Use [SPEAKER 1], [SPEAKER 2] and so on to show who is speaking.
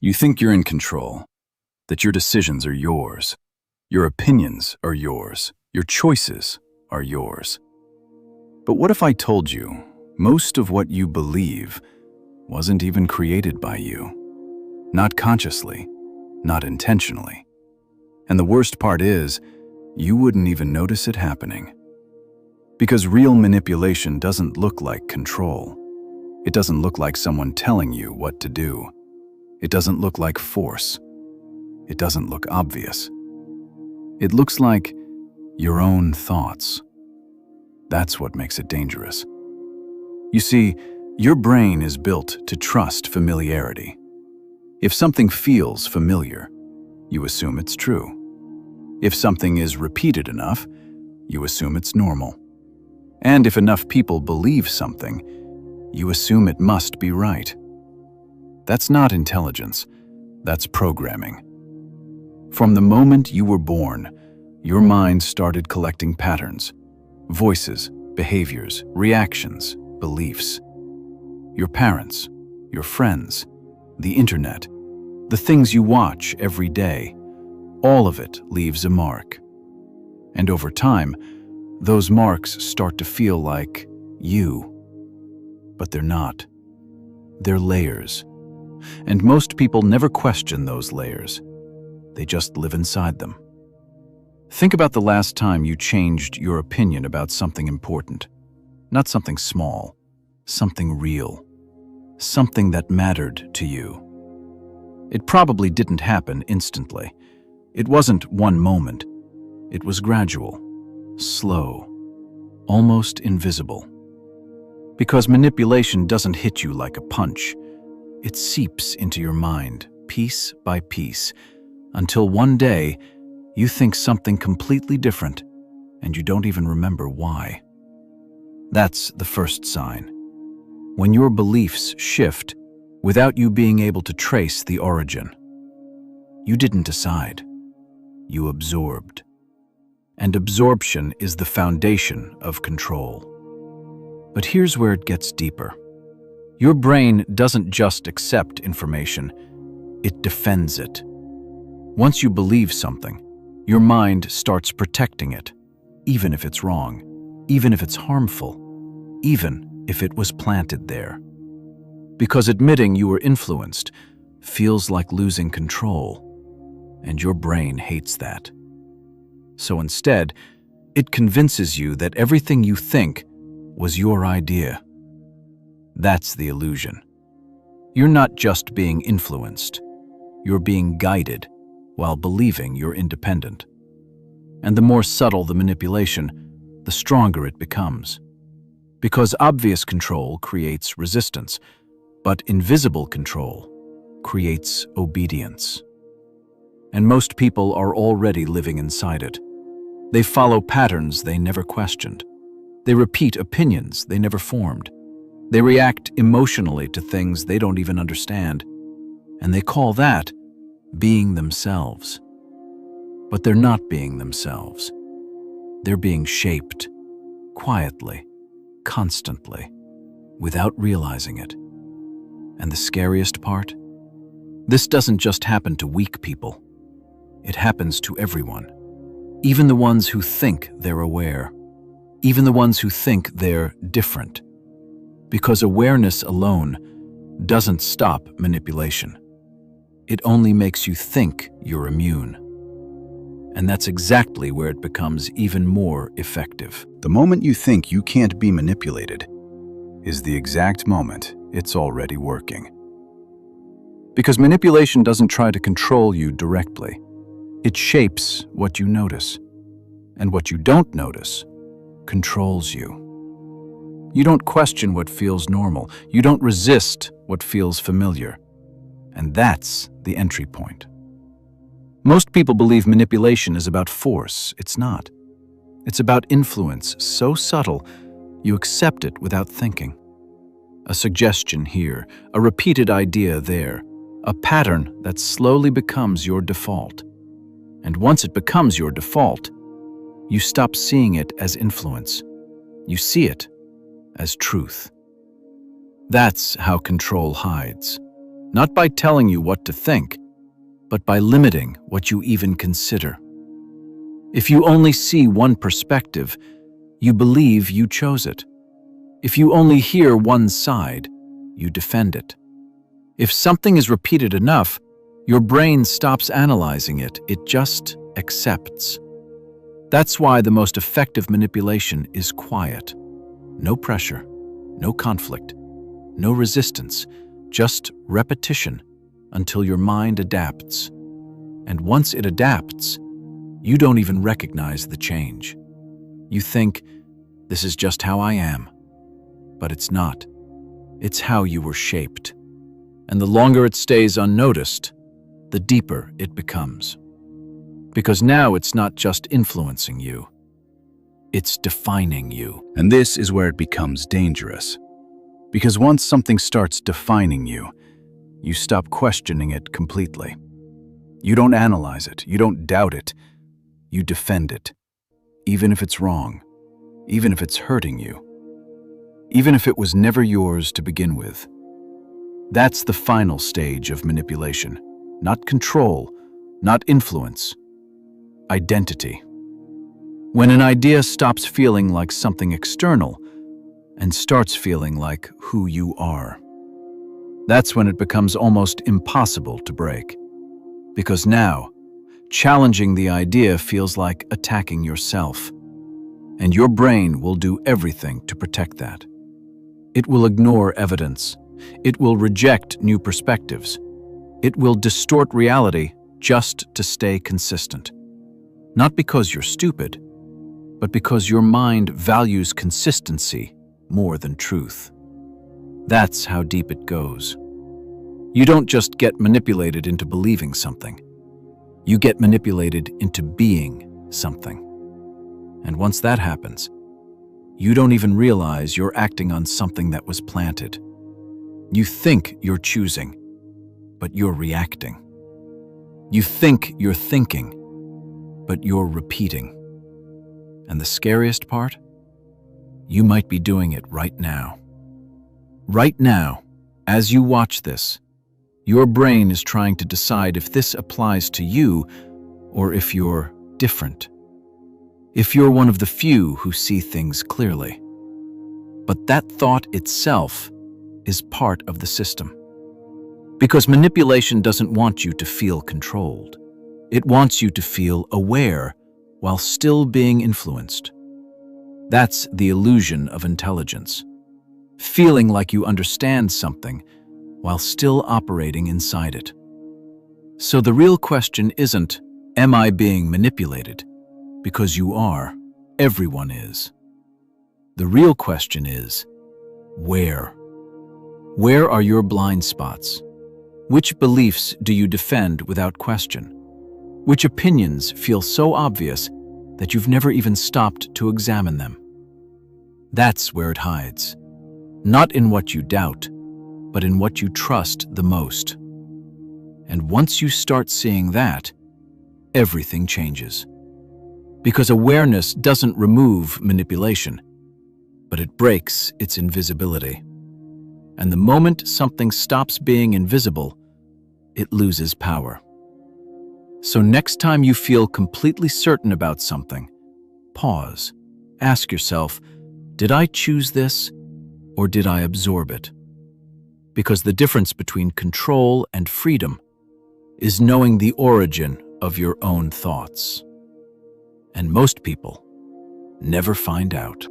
[SPEAKER 1] You think you're in control, that your decisions are yours, your opinions are yours, your choices are yours. But what if I told you most of what you believe wasn't even created by you? Not consciously, not intentionally. And the worst part is, you wouldn't even notice it happening. Because real manipulation doesn't look like control. It doesn't look like someone telling you what to do. It doesn't look like force. It doesn't look obvious. It looks like your own thoughts. That's what makes it dangerous. You see, your brain is built to trust familiarity. If something feels familiar, you assume it's true. If something is repeated enough, you assume it's normal. And if enough people believe something, you assume it must be right. That's not intelligence, that's programming. From the moment you were born, your mind started collecting patterns, voices, behaviors, reactions, beliefs. Your parents, your friends, the internet, the things you watch every day, all of it leaves a mark. And over time, those marks start to feel like you. But they're not. They're layers. And most people never question those layers. They just live inside them. Think about the last time you changed your opinion about something important. Not something small, something real. Something that mattered to you. It probably didn't happen instantly. It wasn't one moment. It was gradual, slow, almost invisible. Because manipulation doesn't hit you like a punch. It seeps into your mind, piece by piece, until one day you think something completely different, and you don't even remember why. That's the first sign. When your beliefs shift without you being able to trace the origin. You didn't decide. You absorbed. And absorption is the foundation of control. But here's where it gets deeper. Your brain doesn't just accept information, it defends it. Once you believe something, your mind starts protecting it, even if it's wrong, even if it's harmful, even if it was planted there. Because admitting you were influenced feels like losing control, and your brain hates that. So instead, it convinces you that everything you think was your idea. That's the illusion. You're not just being influenced. You're being guided while believing you're independent. And the more subtle the manipulation, the stronger it becomes. Because obvious control creates resistance, but invisible control creates obedience. And most people are already living inside it. They follow patterns they never questioned. They repeat opinions they never formed. They react emotionally to things they don't even understand. And they call that being themselves. But they're not being themselves. They're being shaped, quietly, constantly, without realizing it. And the scariest part? This doesn't just happen to weak people. It happens to everyone. Even the ones who think they're aware. Even the ones who think they're different. Because awareness alone doesn't stop manipulation. It only makes you think you're immune. And that's exactly where it becomes even more effective.
[SPEAKER 2] The moment you think you can't be manipulated is the exact moment it's already working.
[SPEAKER 1] Because manipulation doesn't try to control you directly. It shapes what you notice. And what you don't notice controls you. You don't question what feels normal. You don't resist what feels familiar. And that's the entry point. Most people believe manipulation is about force. It's not. It's about influence so subtle, you accept it without thinking. A suggestion here, a repeated idea there, a pattern that slowly becomes your default. And once it becomes your default, you stop seeing it as influence. You see it as truth. That's how control hides. not by telling you what to think, but by limiting what you even consider. If you only see one perspective, you believe you chose it. If you only hear one side, you defend it. If something is repeated enough, your brain stops analyzing it, it just accepts. That's why the most effective manipulation is quiet. No pressure, no conflict, no resistance, just repetition until your mind adapts. And once it adapts, you don't even recognize the change. You think, this is just how I am. But it's not. It's how you were shaped. And the longer it stays unnoticed, the deeper it becomes. Because now it's not just influencing you, it's defining you.
[SPEAKER 2] And this is where it becomes dangerous. Because once something starts defining you, you stop questioning it completely. You don't analyze it, you don't doubt it, you defend it. Even if it's wrong, even if it's hurting you, even if it was never yours to begin with. That's the final stage of manipulation. Not control, not influence. Identity. When an idea stops feeling like something external and starts feeling like who you are. That's when it becomes almost impossible to break. Because now, challenging the idea feels like attacking yourself. And your brain will do everything to protect that. It will ignore evidence. It will reject new perspectives. It will distort reality just to stay consistent. Not because you're stupid, but because your mind values consistency more than truth. That's how deep it goes. You don't just get manipulated into believing something. You get manipulated into being something. And once that happens, you don't even realize you're acting on something that was planted. You think you're choosing, but you're reacting. You think you're thinking, but you're repeating. And the scariest part? You might be doing it right now. Right now, as you watch this, your brain is trying to decide if this applies to you or if you're different. If you're one of the few who see things clearly. But that thought itself is part of the system. Because manipulation doesn't want you to feel controlled. It wants you to feel aware while still being influenced. That's the illusion of intelligence. Feeling like you understand something while still operating inside it. So the real question isn't, am I being manipulated? Because you are. Everyone is. The real question is, where? Where are your blind spots? Which beliefs do you defend without question? Which opinions feel so obvious that you've never even stopped to examine them? That's where it hides. Not in what you doubt, but in what you trust the most. And once you start seeing that, everything changes. Because awareness doesn't remove manipulation, but it breaks its invisibility. And the moment something stops being invisible, it loses power. So next time you feel completely certain about something, pause. Ask yourself, did I choose this or did I absorb it? Because the difference between control and freedom is knowing the origin of your own thoughts. And most people never find out.